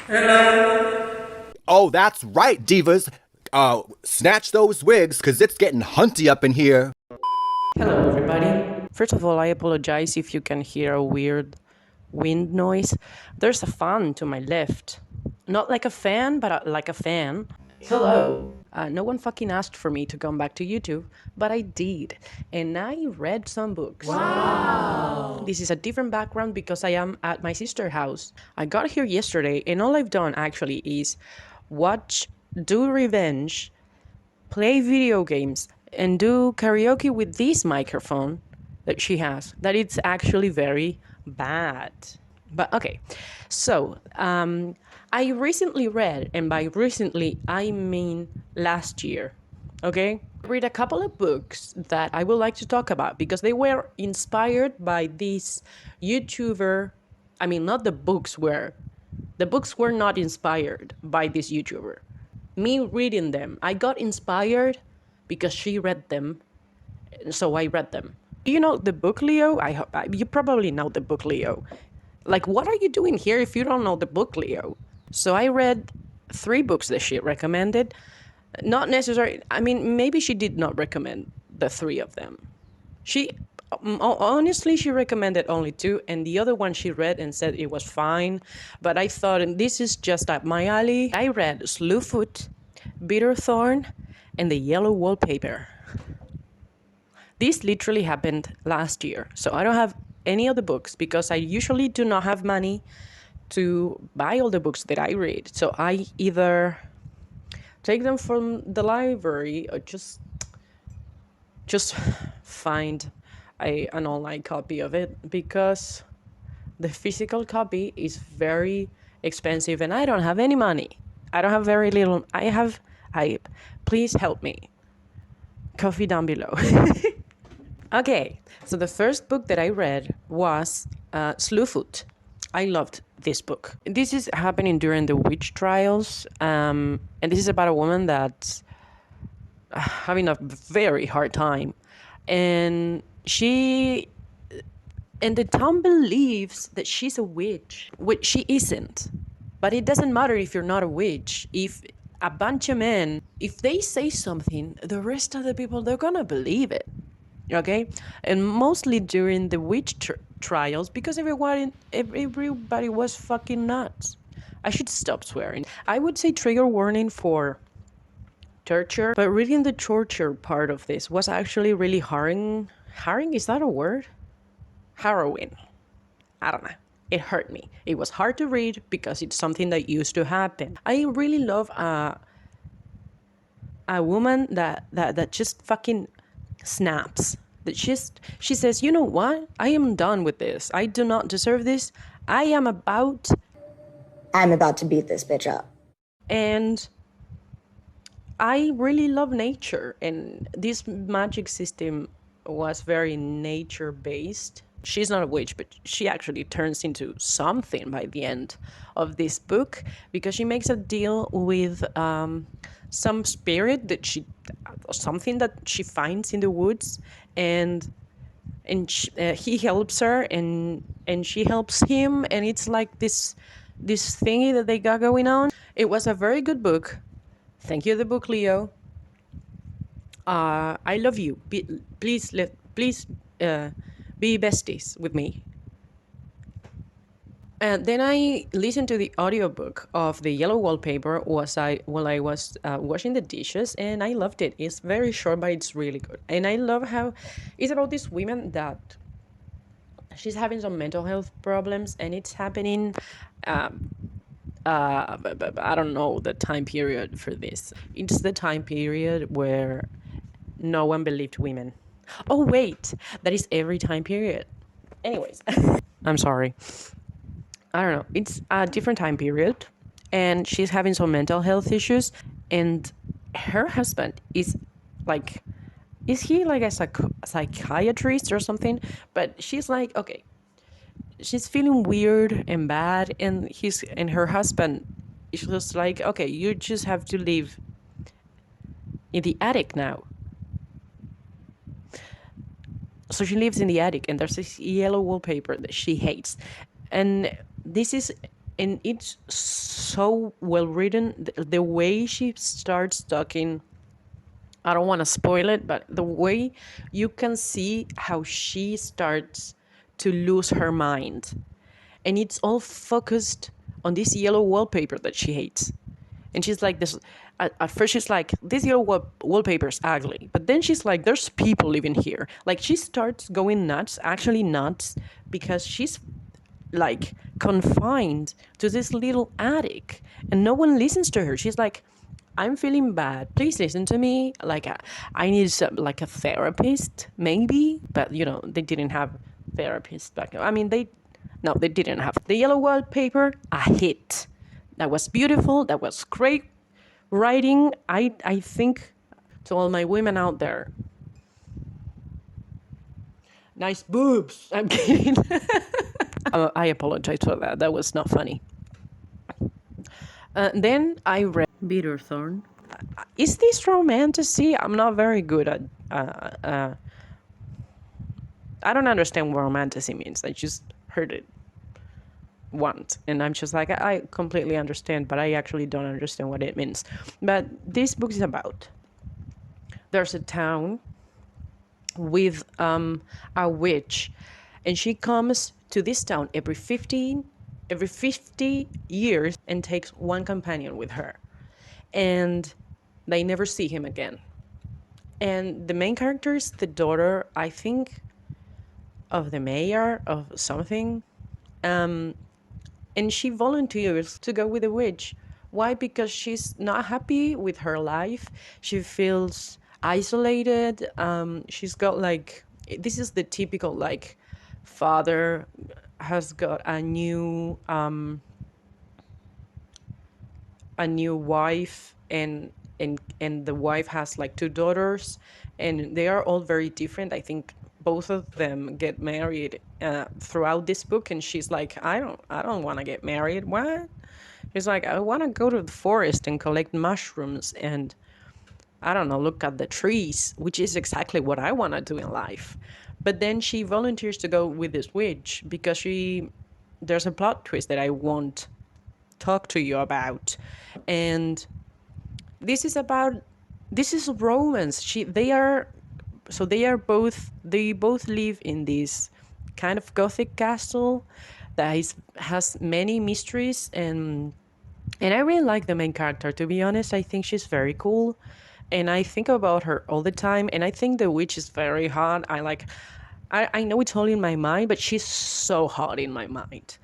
Oh, that's right, divas. Snatch those wigs, cause it's getting hunty up in here. Hello, everybody. First of all, I apologize if you can hear a weird wind noise. There's a fan to my left. Not like a fan, but like a fan. Hello. No one fucking asked for me to come back to YouTube, but I did. And I read some books. Wow. This is a different background because I am at my sister's house. I got here yesterday, and all I've done actually is watch Do Revenge, play video games, and do karaoke with this microphone that she has, that it's actually very bad. But okay, so I recently read, and by recently I mean last year, okay? I read a couple of books that I would like to talk about because they were inspired by this YouTuber. I mean, not the books were. The books were not inspired by this YouTuber. Me reading them, I got inspired because she read them, so I read them. Do you know the book, Leo? You probably know the book, Leo. Like, what are you doing here if you don't know the book, Leo? So I read 3 books that she recommended. Not necessarily, I mean, maybe she did not recommend the 3 of them. She, honestly, she recommended only 2, and the other one she read and said it was fine. But I thought, and this is just up my alley. I read Slewfoot, Bitterthorn, and The Yellow Wallpaper. This literally happened last year, so I don't have any of the books because I usually do not have money to buy all the books that I read. So I either take them from the library or just find an online copy of it because the physical copy is very expensive and I don't have any money. I don't have very little. Please help me. Coffee down below. Okay, so the first book that I read was Slewfoot. I loved this book. This is happening during the witch trials, and this is about a woman that's having a very hard time, and the town believes that she's a witch, which she isn't. But it doesn't matter if you're not a witch. If a bunch of men, if they say something, the rest of the people, they're gonna believe it. Okay, and mostly during the witch trials because everybody was fucking nuts. I should stop swearing. I would say trigger warning for torture, but reading the torture part of this was actually really harrowing. Harrowing, is that a word? Harrowing. I don't know. It hurt me. It was hard to read because it's something that used to happen. I really love a woman that just fucking snaps. That she says, you know what? I am done with this. I do not deserve this. I'm about to beat this bitch up. And I really love nature, and this magic system was very nature based. She's not a witch, but she actually turns into something by the end of this book because she makes a deal with some spirit something that she finds in the woods, and he helps her, and she helps him, and it's like this thingy that they got going on. It was a very good book. Thank you, the book, Leo. I love you. Please be besties with me. And then I listened to the audiobook of The Yellow Wallpaper while I was washing the dishes, and I loved it. It's very short, but it's really good. And I love how it's about this woman that she's having some mental health problems, and it's happening. I don't know the time period for this. It's the time period where no one believed women. Oh, wait, that is every time period. Anyways, I'm sorry. I don't know. It's a different time period, and she's having some mental health issues, and her husband is like, is he like a psychiatrist or something? But she's like, okay, she's feeling weird and bad, and her husband is just like, okay, you just have to live in the attic now. So she lives in the attic, and there's this yellow wallpaper that she hates, and this is and it's so well written. The way she starts talking, I don't want to spoil it, but the way you can see how she starts to lose her mind. And it's all focused on this yellow wallpaper that she hates. And she's like, this. At first, she's like, this yellow wallpaper is ugly. But then she's like, there's people living here. Like, she starts going nuts, actually nuts, because she's like confined to this little attic and no one listens to her. She's like, I'm feeling bad, please listen to me. Like, I need some, like a therapist maybe, but they didn't have therapists back then. I mean, they didn't have. The yellow wallpaper, a hit. That was beautiful, that was great writing. I think, to all my women out there, nice boobs. I'm kidding. I apologize for that. That was not funny. Then I read Bitterthorn. Is this romantasy? I'm not very good at. I don't understand what romantasy means. I just heard it once, and I'm just like, I completely understand, but I actually don't understand what it means. But this book is about. There's a town with a witch, and she comes to this town every 50 years and takes one companion with her, and they never see him again. And the main character is the daughter, I think, of the mayor of something, and she volunteers to go with the witch. Why? Because she's not happy with her life. She feels isolated. She's got like, this is the typical like father has got a new wife, and the wife has like two daughters, and they are all very different. I think both of them get married throughout this book, and she's like, I don't want to get married. What? She's like, I want to go to the forest and collect mushrooms and, I don't know, look at the trees, which is exactly what I want to do in life. But then she volunteers to go with this witch because there's a plot twist that I won't talk to you about. And this is romance. They both live in this kind of gothic castle that has many mysteries, and I really like the main character, to be honest. I think she's very cool, and I think about her all the time, and I think the witch is very hot. I know it's all in my mind, but she's so hot in my mind.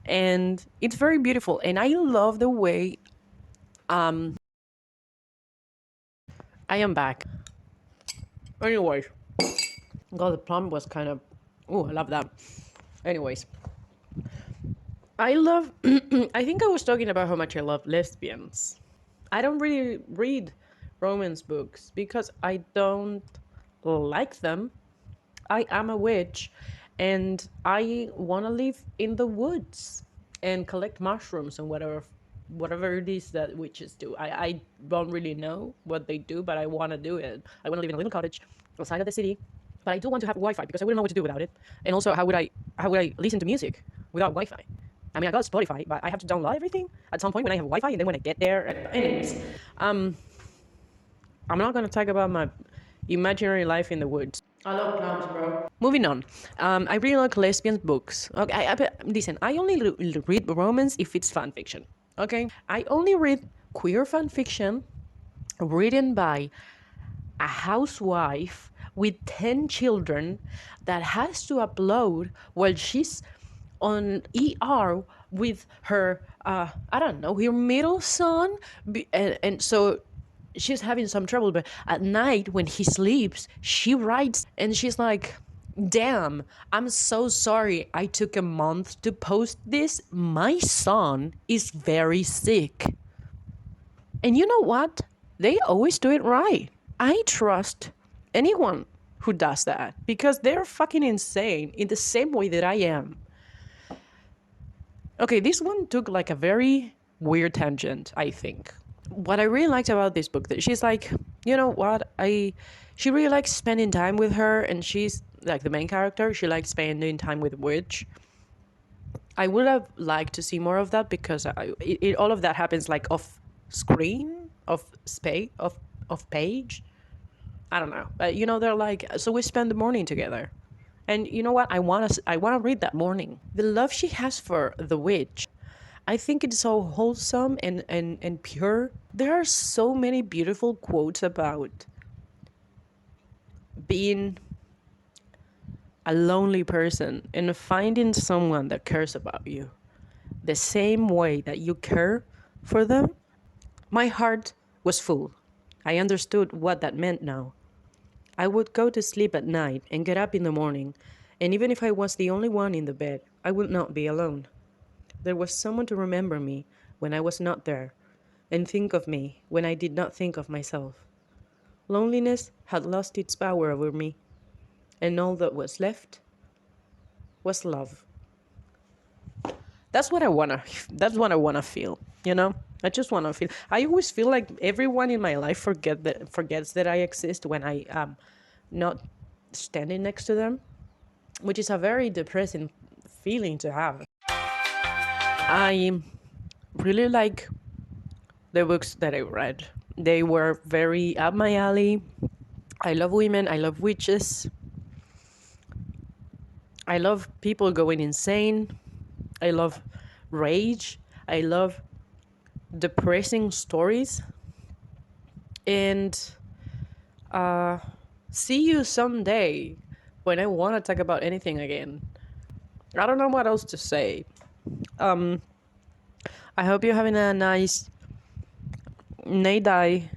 And it's very beautiful, and I love the way I am back. Anyways, God, the plum was kind of... Oh, I love that. Anyways, I love... I think I was talking about how much I love lesbians. I don't really read romance books because I don't like them. I am a witch, and I want to live in the woods and collect mushrooms and whatever it is that witches do. I don't really know what they do, but I want to do it. I want to live in a little cottage outside of the city, but I do want to have Wi-Fi because I wouldn't know what to do without it. And also, how would I listen to music without Wi-Fi? I mean, I got Spotify, but I have to download everything at some point when I have Wi-Fi, and then when I get there. Anyways, I'm not going to talk about my imaginary life in the woods. I love plants, bro. Moving on. I really like lesbian books. Okay, listen, I only read romance if it's fan fiction. Okay? I only read queer fan fiction written by a housewife with 10 children that has to upload while she's on ER with her, I don't know, her middle son. And so she's having some trouble, but at night when he sleeps, she writes, and she's like, damn, I'm so sorry I took a month to post this. My son is very sick. And you know what? They always do it right. I trust anyone who does that because they're fucking insane in the same way that I am. Okay, this one took like a very weird tangent, I think. What I really liked about this book, that she's like, you know what, she really likes spending time with her, and she's like the main character. She likes spending time with witch, I would have liked to see more of that because all of that happens like off screen, off space, off page. I don't know. They're like, so we spend the morning together. And you know what? I want to read that morning. The love she has for the witch. I think it's so wholesome and pure. There are so many beautiful quotes about being a lonely person and finding someone that cares about you the same way that you care for them. My heart was full. I understood what that meant now. I would go to sleep at night and get up in the morning, and even if I was the only one in the bed, I would not be alone. There was someone to remember me when I was not there, and think of me when I did not think of myself. Loneliness had lost its power over me, and all that was left was love. That's what I wanna. That's what I wanna feel. I just wanna feel. I always feel like everyone in my life forgets that I exist when I am not standing next to them, which is a very depressing feeling to have. I really like the books that I read. They were very up my alley. I love women. I love witches. I love people going insane. I love rage. I love depressing stories. And see you someday when I want to talk about anything again. I don't know what else to say. I hope you're having a nice Naydai.